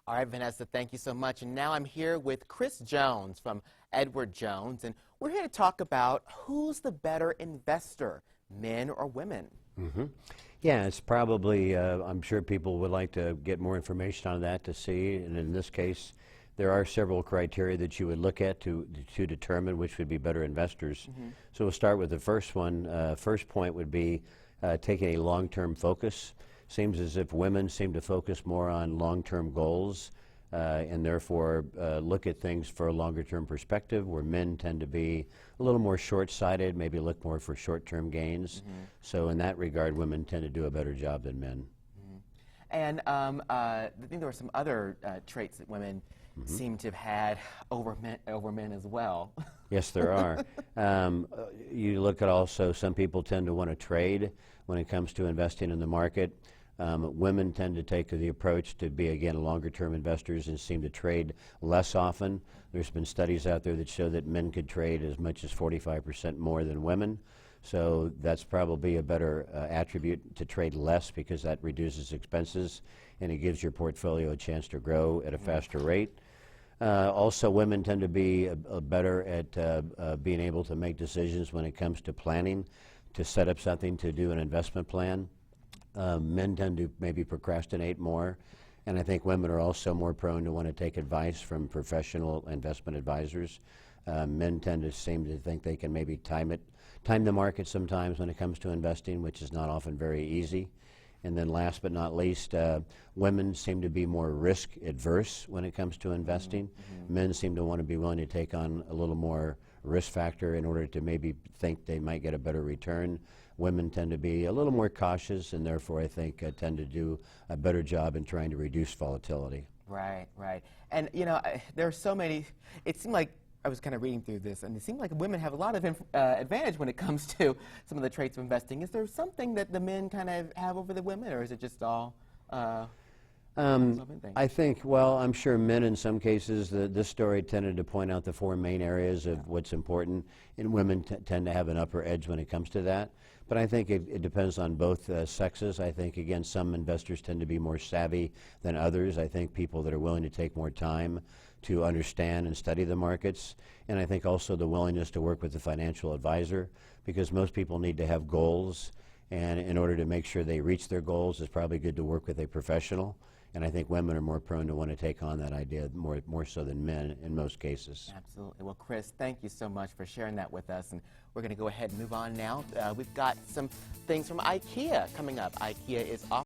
All right, Vanessa, thank you so much. And now I'm here with Chris Jones from Edward Jones, and we're here to talk about who's the better investor, men or women? Yeah, it's probably, I'm sure people would like to get more information on that to see, and in this case, there are several criteria that you would look at to determine which would be better investors. So we'll start with the first one. First point would be taking a long-term focus. Seems as if women seem to focus more on long-term goals and therefore look at things for a longer-term perspective, where men tend to be a little more short-sighted, maybe look more for short-term gains. So in that regard, women tend to do a better job than men. And I think there were some other traits that women seem to have had over men as well. Yes, there are. You look at also, some people tend to want to trade when it comes to investing in the market. Women tend to take the approach to be, again, longer-term investors and seem to trade less often. There's been studies out there that show that men could trade as much as 45% more than women. So that's probably a better attribute, to trade less, because that reduces expenses and it gives your portfolio a chance to grow at a faster rate. Also, women tend to be better at being able to make decisions when it comes to planning, to set up something, to do an investment plan. Men tend to maybe procrastinate more, and I think women are also more prone to want to take advice from professional investment advisors. Men tend to seem to think they can maybe time the market sometimes when it comes to investing, which is not often very easy. And then last but not least, women seem to be more risk adverse when it comes to investing. Men seem to want to be willing to take on a little more risk factor in order to maybe think they might get a better return. Women tend to be a little more cautious, and therefore I think tend to do a better job in trying to reduce volatility. Right, right. And you know, there are so many, it seemed like, I was kind of reading through this, and it seemed like women have a lot of advantage when it comes to some of the traits of investing. Is there something that the men kind of have over the women, or is it just all I think, well, I'm sure men in some cases, this story tended to point out the four main areas of what's important, and women tend to have an upper edge when it comes to that. But I think it depends on both sexes. I think, again, some investors tend to be more savvy than others. I think people that are willing to take more time to understand and study the markets, and I think also the willingness to work with a financial advisor, because most people need to have goals, and in order to make sure they reach their goals, it's probably good to work with a professional. And I think women are more prone to want to take on that idea more so than men in most cases. Absolutely. Well, Chris, thank you so much for sharing that with us. And we're going to go ahead and move on now. We've got some things from IKEA coming up. IKEA is